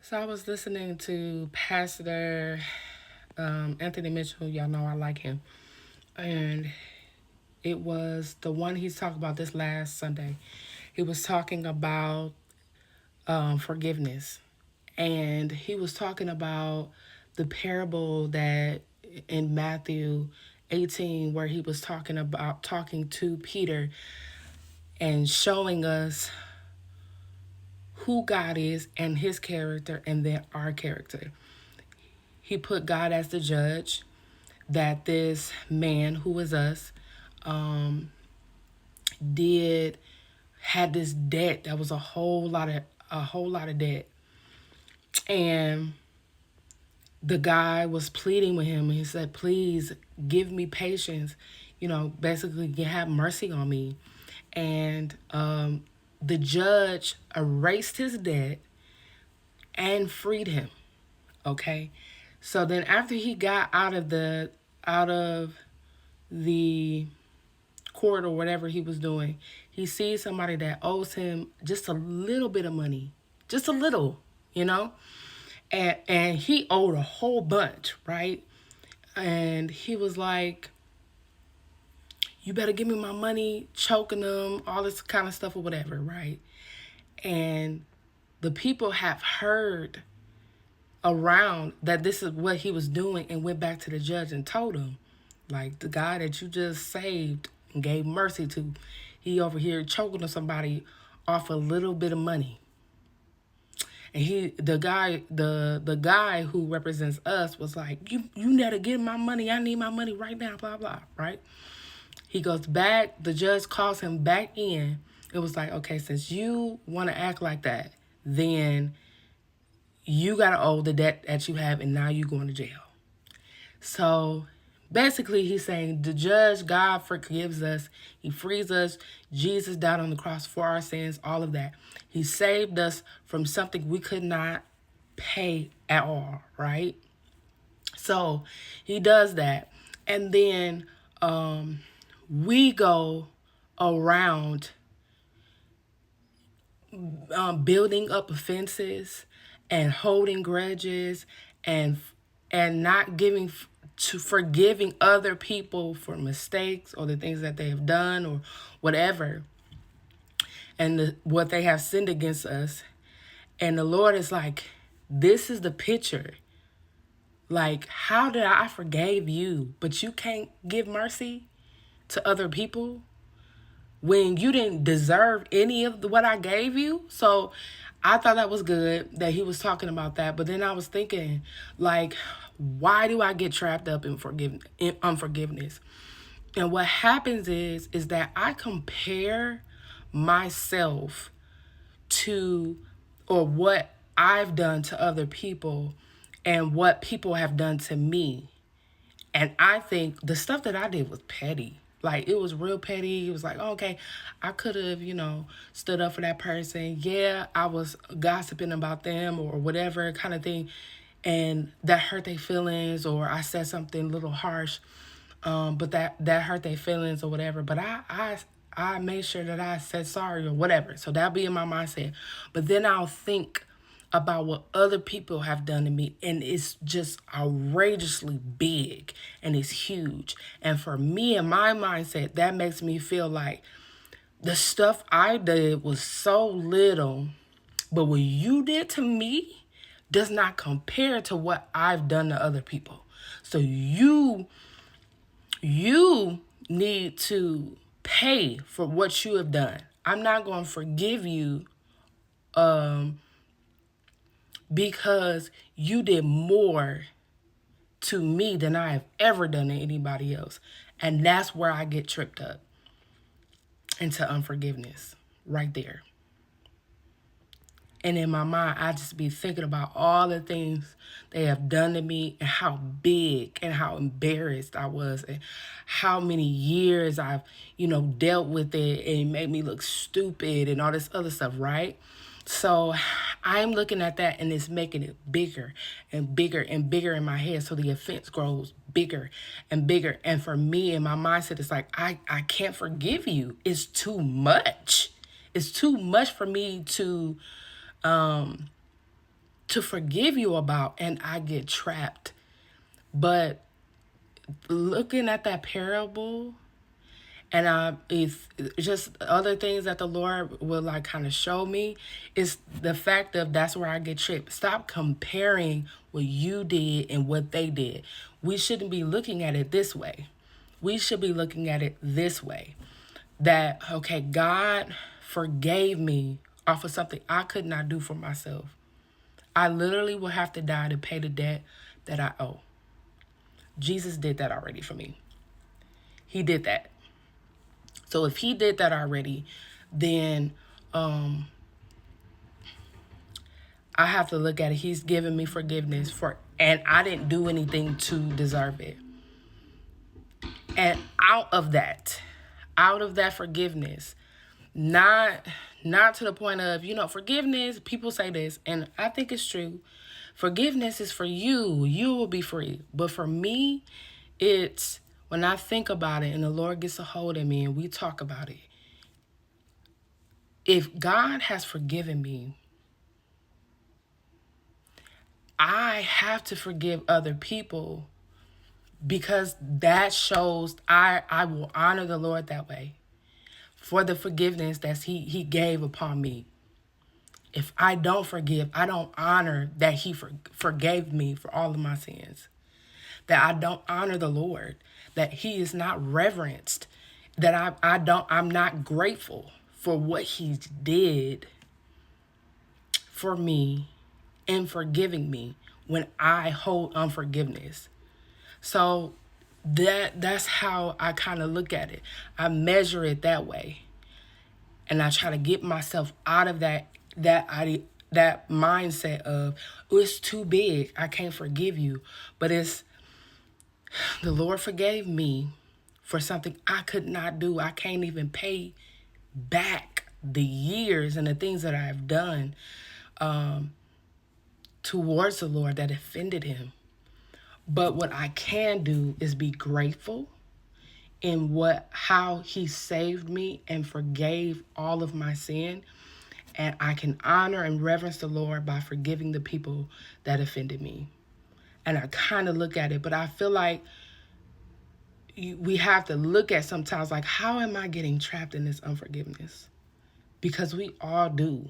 So I was listening to Pastor Anthony Mitchell. Y'all know I like him. And it was the one he's talking about this last Sunday. He was talking about forgiveness. And he was talking about the parable that in Matthew 18, where he was talking about talking to Peter and showing us who God is and his character and then our character. He put God as the judge, that this man who was us um, did had this debt that was a whole lot of debt, and the guy was pleading with him, and he said, "Please give me patience, basically have mercy on me." And the judge erased his debt and freed him. Okay, so then after he got out of the court or whatever he was doing, he sees somebody that owes him just a little bit of money, just a little, you know, and he owed a whole bunch, right? And he was like, "You better give me my money," choking them, all this kind of stuff or whatever, right? And the people have heard around that this is what he was doing and went back to the judge and told him, like, the guy that you just saved and gave mercy to, he over here choking on somebody off a little bit of money. And the guy who represents us was like, you never get my money, I need my money right now, blah blah, right? He goes back, the judge calls him back in. It was like, okay, since you want to act like that, then you got to owe the debt that you have, and now you're going to jail. So basically, he's saying the judge, God forgives us. He frees us. Jesus died on the cross for our sins, all of that. He saved us from something we could not pay at all, right? So he does that. And then we go around building up offenses and holding grudges and not giving to forgiving other people for mistakes or the things that they have done or whatever, and what they have sinned against us. And the Lord is like, this is the picture. Like, how did I forgave you, but you can't give mercy to other people when you didn't deserve any of what I gave you? So I thought that was good that he was talking about that. But then I was thinking, like, why do I get trapped up in unforgiveness? And what happens is that I compare myself to, or what I've done to other people and what people have done to me. And I think the stuff that I did was petty. Like, it was real petty. It was like, okay, I could have, stood up for that person. Yeah, I was gossiping about them or whatever kind of thing. And that hurt their feelings, or I said something a little harsh. But that hurt their feelings or whatever. But I made sure that I said sorry or whatever. So that'll be in my mindset. But then I'll think about what other people have done to me, and it's just outrageously big and it's huge. And for me, in my mindset, that makes me feel like the stuff I did was so little, but what you did to me does not compare to what I've done to other people. So you need to pay for what you have done. I'm not going to forgive you because you did more to me than I have ever done to anybody else. And that's where I get tripped up into unforgiveness, right there. And in my mind, I just be thinking about all the things they have done to me and how big and how embarrassed I was and how many years I've, dealt with it, and it made me look stupid and all this other stuff, right? So I'm looking at that, and it's making it bigger and bigger and bigger in my head. So the offense grows bigger and bigger. And for me, in my mindset, it's like, I can't forgive you. It's too much. It's too much for me to to forgive you about, and I get trapped. But looking at that parable, and it's just other things that the Lord will like kind of show me, is the fact of that's where I get tripped. Stop comparing what you did and what they did. We shouldn't be looking at it this way. We should be looking at it this way. That, okay, God forgave me off of something I could not do for myself. I literally will have to die to pay the debt that I owe. Jesus did that already for me. He did that. So if he did that already, then I have to look at it. He's given me forgiveness and I didn't do anything to deserve it. And out of that forgiveness, not to the point of, forgiveness, people say this, and I think it's true. Forgiveness is for you. You will be free. But for me, it's when I think about it and the Lord gets a hold of me and we talk about it. If God has forgiven me, I have to forgive other people, because that shows I will honor the Lord that way for the forgiveness that he gave upon me. If I don't forgive, I don't honor that he forgave me for all of my sins. That I don't honor the Lord, that he is not reverenced, that I'm not grateful for what he did for me in forgiving me when I hold unforgiveness. So that's how I kind of look at it. I measure it that way. And I try to get myself out of that mindset of, oh, it's too big, I can't forgive you. But it's the Lord forgave me for something I could not do. I can't even pay back the years and the things that I've done towards the Lord that offended him. But what I can do is be grateful in how he saved me and forgave all of my sin. And I can honor and reverence the Lord by forgiving the people that offended me. And I kind of look at it, but I feel like we have to look at sometimes like, how am I getting trapped in this unforgiveness? Because we all do.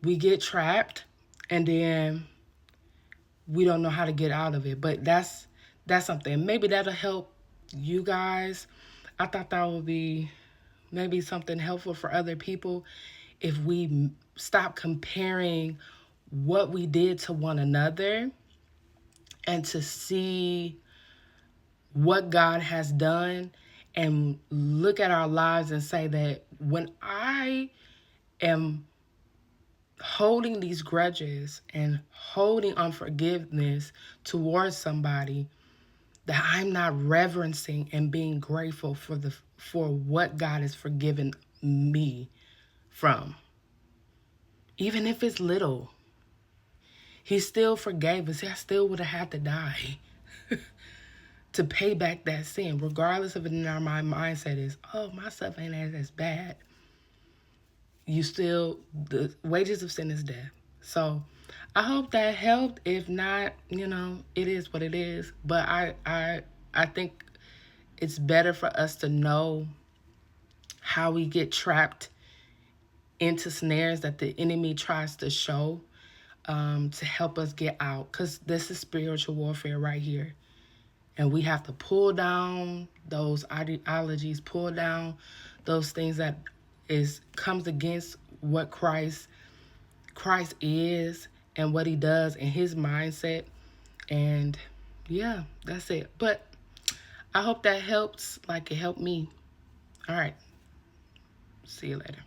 We get trapped and then we don't know how to get out of it. But that's something. Maybe that'll help you guys. I thought that would be maybe something helpful for other people if we stop comparing what we did to one another and to see what God has done and look at our lives and say that when I am holding these grudges and holding unforgiveness towards somebody, that I'm not reverencing and being grateful for what God has forgiven me from. Even if it's little, he still forgave us. I still would have had to die to pay back that sin, regardless of it in our mindset is, oh, my stuff ain't as bad. The wages of sin is death. So I hope that helped. If not, it is what it is. But I think it's better for us to know how we get trapped into snares that the enemy tries to show to help us get out. Because this is spiritual warfare right here. And we have to pull down those ideologies, pull down those things that comes against what Christ is and what he does and his mindset. And yeah, that's it. But I hope that helps like it helped me. All right. See you later.